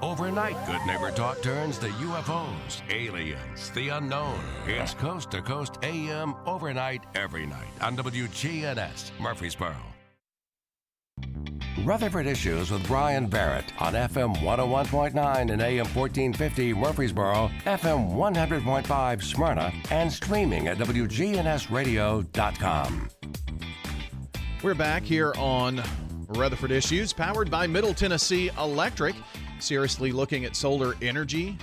Overnight, Good Neighbor Talk turns to UFOs, aliens, the unknown. It's Coast to Coast AM overnight every night on WGNS Murfreesboro. Rutherford Issues with Brian Barrett on FM 101.9 and AM 1450 Murfreesboro, FM 100.5 Smyrna, and streaming at WGNSradio.com. We're back here on Rutherford Issues, powered by Middle Tennessee Electric. Seriously looking at solar energy?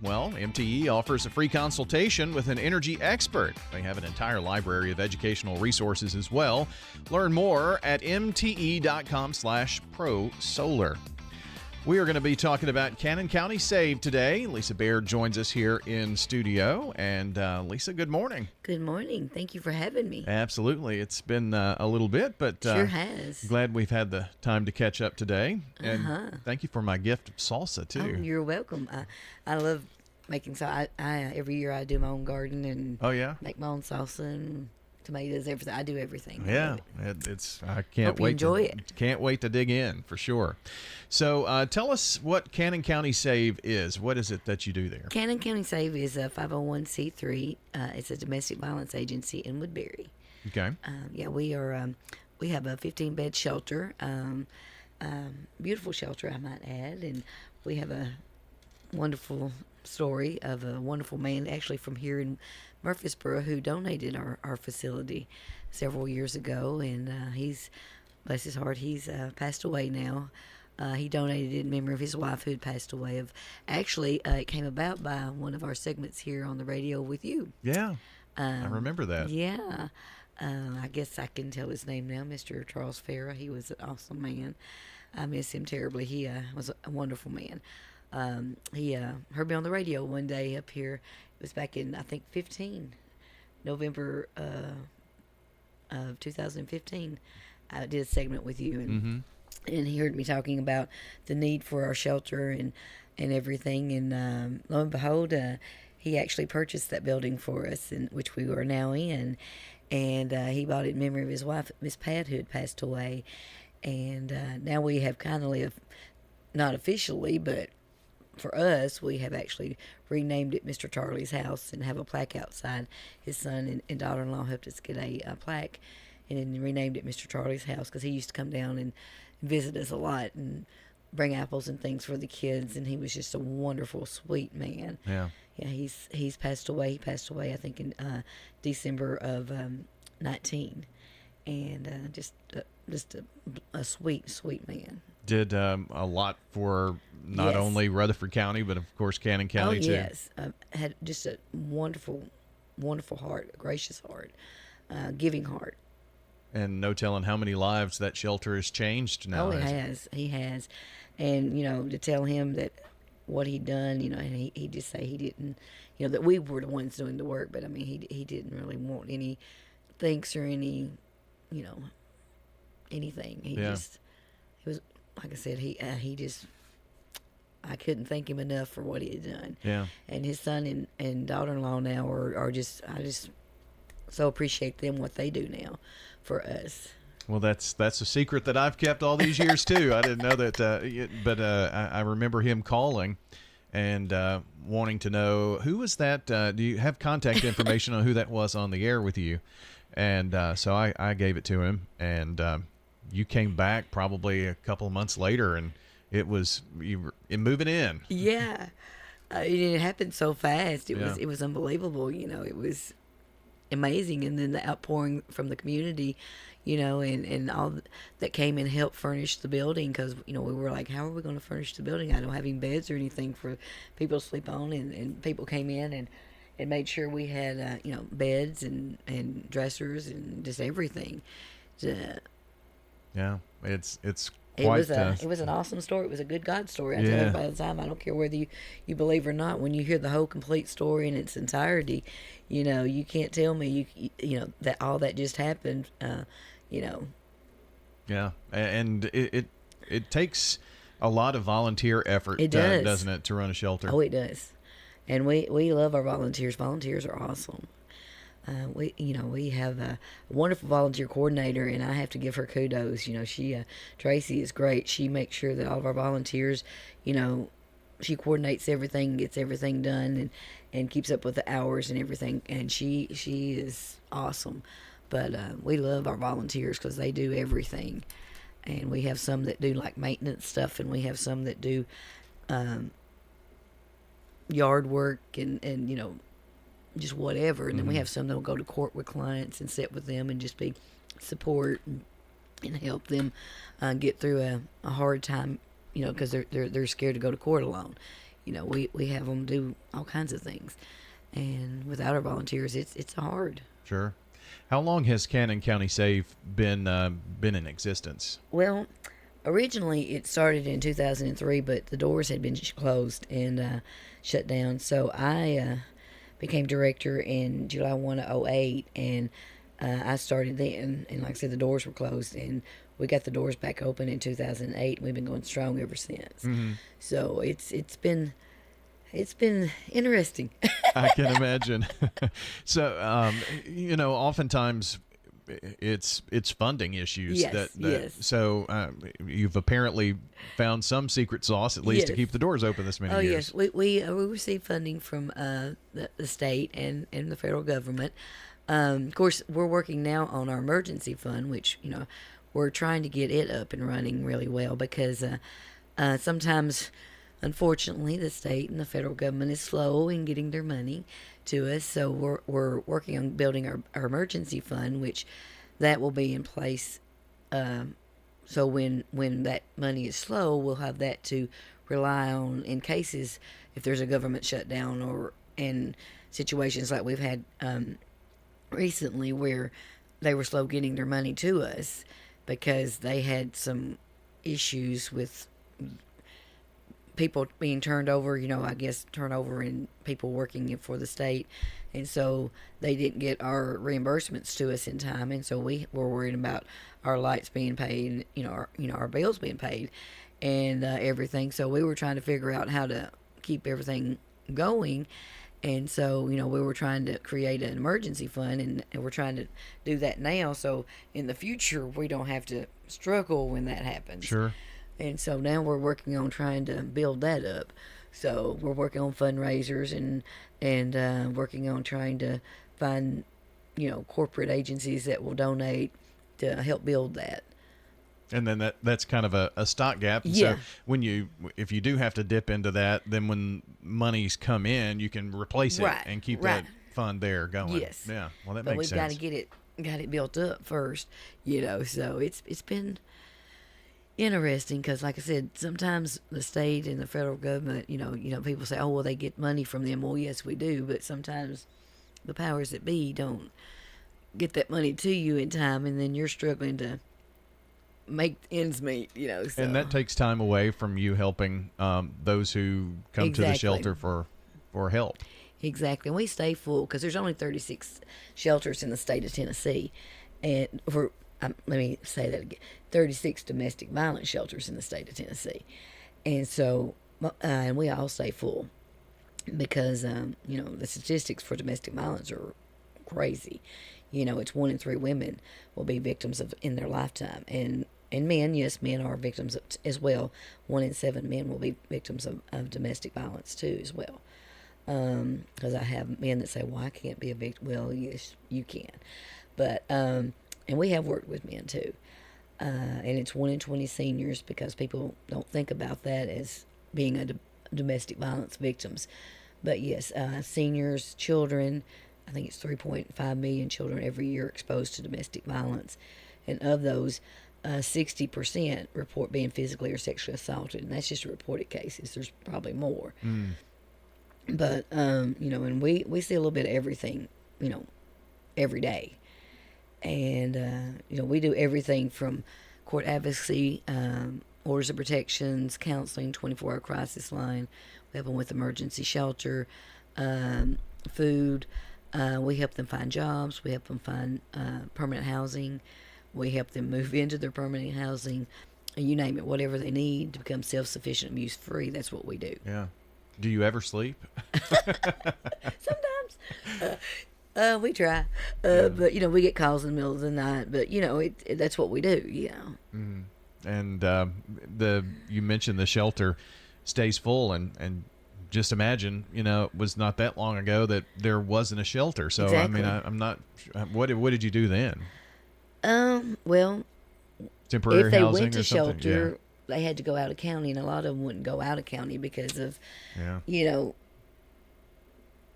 Well, MTE offers a free consultation with an energy expert. They have an entire library of educational resources as well. Learn more at mte.com/prosolar. We are going to be talking about Cannon County Save today. Lisa Baird joins us here in studio. And Lisa, good morning. Good morning. Thank you for having me. Absolutely. It's been a little bit, but sure has. Glad we've had the time to catch up today. And thank you for my gift of salsa, too. Oh, you're welcome. I love making salsa. Every year I do my own garden and make my own salsa and tomatoes, everything. I do everything. Yeah, I can't Hope you wait. Enjoy it. Can't wait to dig in for sure. So tell us what Cannon County Save is. What is it that you do there? Cannon County Save is a 501c3. It's a domestic violence agency in Woodbury. Okay. We are. We have a 15-bed shelter. Beautiful shelter, I might add, and we have a wonderful story of a wonderful man actually from here in Murfreesboro who donated our facility several years ago, and he's, bless his heart, he's passed away now. He donated in memory of his wife who had passed away. It came about by one of our segments here on the radio with you. Yeah, I remember that. Yeah. I guess I can tell his name now, Mr. Charles Farah. He was an awesome man. I miss him terribly. He was a wonderful man. He heard me on the radio one day up here. It was back in, I think, November of 2015. I did a segment with you, and he heard me talking about the need for our shelter and everything. And lo and behold, he actually purchased that building for us, which we are now in. And he bought it in memory of his wife, Miss Pat, who had passed away. And now we have kind of, not officially, but for us, we have actually renamed it Mr. Charlie's House and have a plaque outside. His son and daughter-in-law helped us get a plaque and then renamed it Mr. Charlie's House because he used to come down and visit us a lot and bring apples and things for the kids, and he was just a wonderful, sweet man. Yeah. Yeah, he's passed away. He passed away, I think, in December of 19, and just a sweet, sweet man. Did a lot for not only Rutherford County, but of course Cannon County too. Oh yes, had just a wonderful, wonderful heart, a gracious heart, giving heart. And no telling how many lives that shelter has changed now. Oh, he has, and to tell him that what he'd done, and he just say he didn't, that we were the ones doing the work, but I mean he didn't really want any thanks or any, anything. He was, like I said, he just, I couldn't thank him enough for what he had done. Yeah. And his son and daughter-in-law now are just, I just so appreciate them, what they do now for us. Well, that's a secret that I've kept all these years too. I didn't know that, but I remember him calling and wanting to know who was that. Do you have contact information on who that was on the air with you? And so I gave it to him, and you came back probably a couple of months later, and it was you were moving in. Yeah, it happened so fast. It was unbelievable. It was amazing, and then the outpouring from the community, and all that came and helped furnish the building, because we were like, how are we going to furnish the building? I don't have any beds or anything for people to sleep on, and people came in and made sure we had beds and dressers and just everything. Yeah, it's It quite. was an awesome story. It was a good God story. I tell everybody all the time. I don't care whether you believe or not. When you hear the whole complete story in its entirety, you can't tell me that all that just happened. Yeah, and it takes a lot of volunteer effort. It does, doesn't it, to run a shelter? Oh, it does. And we love our volunteers. Volunteers are awesome. We have a wonderful volunteer coordinator, and I have to give her kudos. Tracy is great. She makes sure that all of our volunteers, she coordinates everything, gets everything done, and keeps up with the hours and everything. And she is awesome. But we love our volunteers because they do everything. And we have some that do like maintenance stuff, and we have some that do yard work and just whatever. And then we have some that'll go to court with clients and sit with them and just be support and help them get through a hard time, because they're scared to go to court alone. We have them do all kinds of things, and without our volunteers, it's hard. Sure. How long has Cannon County Save been in existence? Well, originally it started in 2003, but the doors had been closed and shut down. So I became director in July 1 of 2008, and I started then. And like I said, the doors were closed, and we got the doors back open in 2008, and we've been going strong ever since. Mm-hmm. So it's been interesting. I can imagine. So, oftentimes it's funding issues. Yes. So you've apparently found some secret sauce, at least, to keep the doors open this many years. Oh, yes. We receive funding from the state and the federal government. Of course, we're working now on our emergency fund, which, we're trying to get it up and running really well because sometimes, unfortunately, the state and the federal government is slow in getting their money to us. So we're working on building our emergency fund, which that will be in place. So when that money is slow, we'll have that to rely on in cases if there's a government shutdown or in situations like we've had recently where they were slow getting their money to us because they had some issues with people being turned over, I guess turnover in people working for the state. And so they didn't get our reimbursements to us in time. And so we were worried about our lights being paid, our bills being paid and everything. So we were trying to figure out how to keep everything going. And so, we were trying to create an emergency fund, and we're trying to do that now. So in the future, we don't have to struggle when that happens. Sure. And so now we're working on trying to build that up. So we're working on fundraisers and working on trying to find, corporate agencies that will donate to help build that. And then that's kind of a stopgap. Yeah. So if you do have to dip into that, then when monies come in, you can replace it and keep that fund there going. Yes. Yeah. Well, that but makes sense. But we've got it built up first, So it's been interesting because, like I said, sometimes the state and the federal government, people say, oh, well, they get money from them. Well, yes, we do. But sometimes the powers that be don't get that money to you in time, and then you're struggling to make ends meet, So. And that takes time away from you helping those who come to the shelter for help. Exactly. And we stay full because there's only 36 shelters in the state of Tennessee. And let me say that again, 36 domestic violence shelters in the state of Tennessee. And so, and we all stay full because, the statistics for domestic violence are crazy. It's 1 in 3 women will be victims of in their lifetime. And men, yes, men are victims as well. 1 in 7 men will be victims of domestic violence too as well. Because I have men that say, well, I can't be a victim. Well, yes, you can. But, and we have worked with men too. And it's 1 in 20 seniors because people don't think about that as being a domestic violence victims. But yes, seniors, children, I think it's 3.5 million children every year exposed to domestic violence. And of those, 60% report being physically or sexually assaulted. And that's just reported cases. There's probably more. Mm. But, and we see a little bit of everything, every day. And, we do everything from court advocacy, orders of protections, counseling, 24-hour crisis line. We help them with emergency shelter, food. We help them find jobs. We help them find permanent housing. We help them move into their permanent housing. You name it, whatever they need to become self-sufficient and abuse-free. That's what we do. Yeah. Do you ever sleep? Sometimes. We try. But, we get calls in the middle of the night. But, that's what we do, Mm-hmm. And you mentioned the shelter. stays full. And just imagine, it was not that long ago that there wasn't a shelter. So Exactly. I mean, I'm not. What did you do then? Well, Temporary if they housing went to or something? shelter, they had to go out of county, and a lot of them wouldn't go out of county because of, Yeah.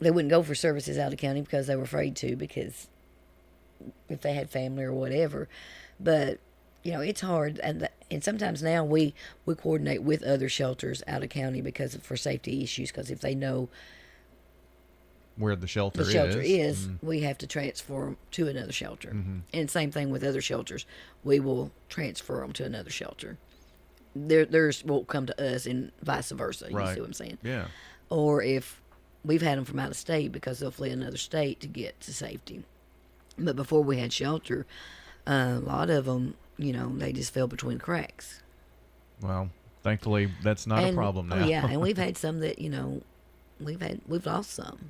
They wouldn't go for services out of county because they were afraid to, because if they had family or whatever. But it's hard, and sometimes now we coordinate with other shelters out of county for safety issues. Because if they know Where the shelter is, we have to transfer them to another shelter. And same thing with other shelters, we will transfer them to another shelter. Theirs will come to us, and vice versa. You Right. see what I'm saying? Yeah. Or if we've had them from out of state, because they'll flee another state to get to safety. But before we had shelter, a lot of them, they just fell between the cracks. Well, thankfully that's not a problem now. Oh yeah, and we've had some that we've lost some.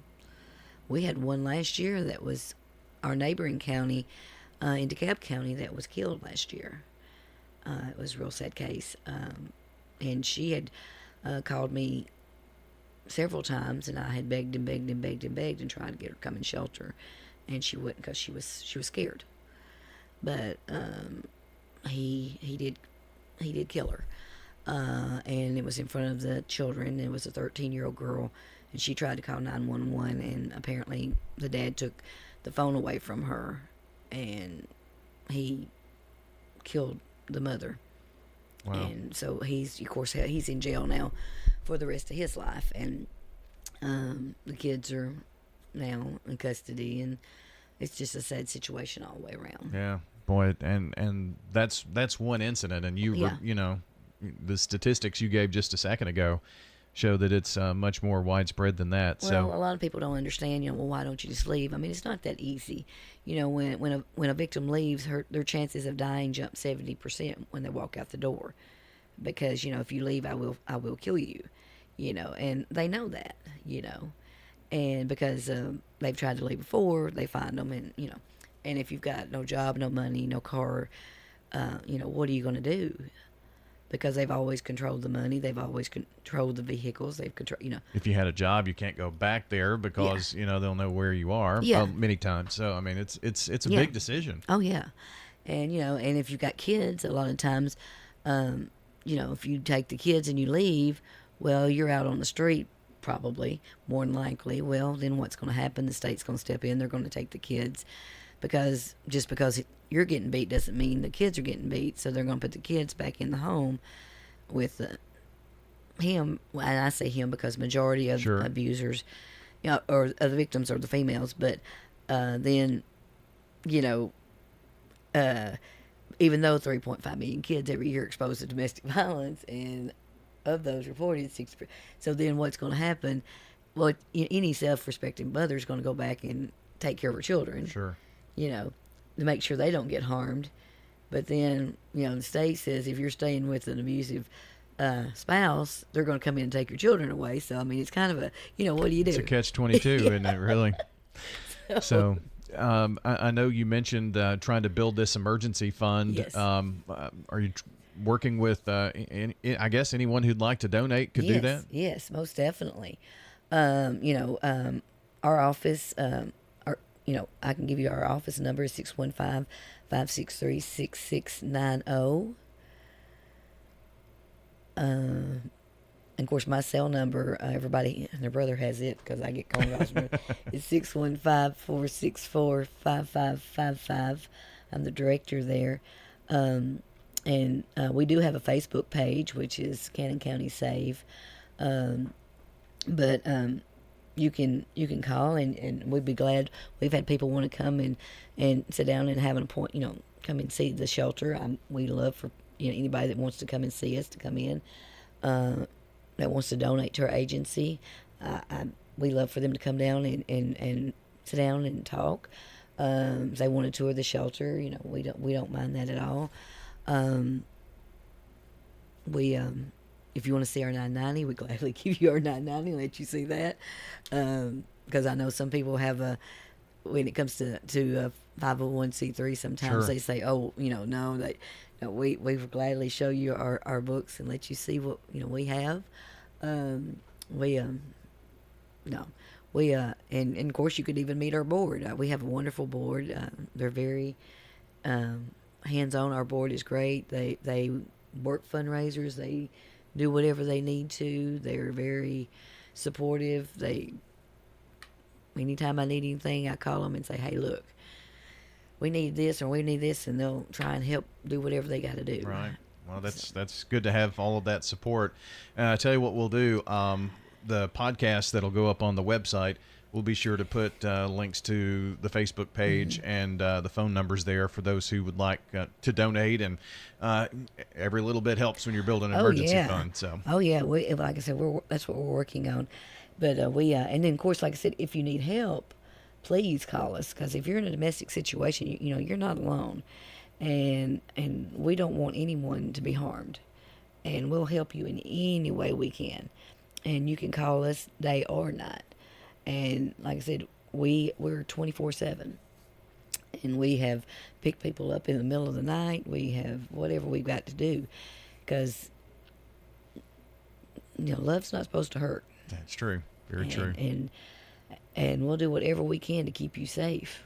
We had one last year that was our neighboring county, in DeKalb County, that was killed last year. It was a real sad case, and she had called me several times, and I had begged and begged and begged and begged and tried to get her to come in shelter, and she wouldn't because she was scared. But he did kill her, and it was in front of the children. It was a 13-year-old girl, and she tried to call 911, and apparently the dad took the phone away from her, and he killed the mother. Wow. And so he's in jail now for the rest of his life, and the kids are now in custody, and it's just a sad situation all the way around. Yeah, boy, and that's one incident, and the statistics you gave just a second ago show that it's much more widespread than that. Well, So a lot of people don't understand. Well, why don't you just leave? I mean, it's not that easy. When a victim leaves, their chances of dying jump 70% when they walk out the door, because if you leave, I will kill you. And they know that. And because they've tried to leave before, they find them, and and if you've got no job, no money, no car, what are you going to do? Because they've always controlled the money, they've always controlled the vehicles, they've controlled, if you had a job, you can't go back there because they'll know where you are. Yeah. Many times. So I mean, it's a Yeah. big decision. Oh yeah, and and if you've got kids, a lot of times, if you take the kids and you leave, well, you're out on the street probably, more than likely. Well, then what's going to happen? The state's going to step in. They're going to take the kids, because just because you're getting beat doesn't mean the kids are getting beat. So they're going to put the kids back in the home with him. And I say him because majority of Sure. abusers, or the victims are the females. But then, even though 3.5 million kids every year are exposed to domestic violence, and of those reported 60%. So then what's going to happen? Well, any self-respecting mother is going to go back and take care of her children. Sure. To make sure they don't get harmed. But then, the state says if you're staying with an abusive spouse, they're going to come in and take your children away. So, I mean, it's kind of a, what do you do? It's a catch-22, isn't it, really? So I know you mentioned trying to build this emergency fund. Yes. Are you working with, I guess, anyone who'd like to donate could do that? Yes, most definitely. Our office, I can give you our office number, 615-563-6690. And of course, my cell number, everybody and their brother has it because I get calls. It's 615-464-5555. I'm the director there. And we do have a Facebook page, which is Cannon County Save. But you can call, and we'd be glad. We've had people want to come and sit down and have an appointment, come and see the shelter. We love for anybody that wants to come and see us to come in, that wants to donate to our agency. We love for them to come down and sit down and talk. If they want to tour the shelter, we don't mind that at all. If you want to see our 990, we gladly give you our 990 and let you see that. Because I know some people have when it comes to 501c3, sometimes Sure. they say, we would gladly show you our books and let you see what we have. We no, we and of course you could even meet our board. We have a wonderful board. They're very hands-on. Our board is great. They work fundraisers. They do whatever they need to. They're very supportive. Anytime I need anything, I call them and say, "Hey, look, we need this or we need this," and they'll try and help do whatever they got to do. Right. Well, that's good to have all of that support. I tell you what we'll do. The podcast that'll go up on the website, we'll be sure to put links to the Facebook page and the phone numbers there for those who would like to donate. And every little bit helps when you're building an emergency fund. So. Oh yeah, like I said, that's what we're working on. But and then of course, like I said, if you need help, please call us, because if you're in a domestic situation, you know you're not alone, and we don't want anyone to be harmed, and we'll help you in any way we can. And you can call us day or night. And like I said, we're 24/7. And we have picked people up in the middle of the night. We have whatever we've got to do. Because, love's not supposed to hurt. That's true. Very true. And we'll do whatever we can to keep you safe.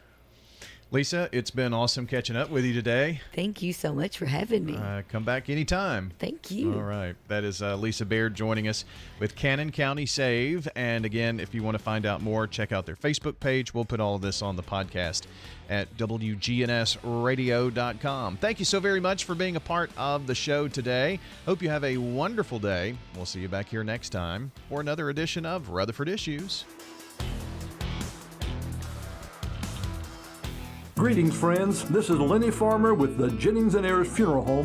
Lisa, it's been awesome catching up with you today. Thank you so much for having me. Come back anytime. Thank you. All right. That is Lisa Baird joining us with Cannon County Save. And again, if you want to find out more, check out their Facebook page. We'll put all of this on the podcast at WGNSradio.com. Thank you so very much for being a part of the show today. Hope you have a wonderful day. We'll see you back here next time for another edition of Rutherford Issues. Greetings, friends. This is Lenny Farmer with the Jennings & Ayers Funeral Home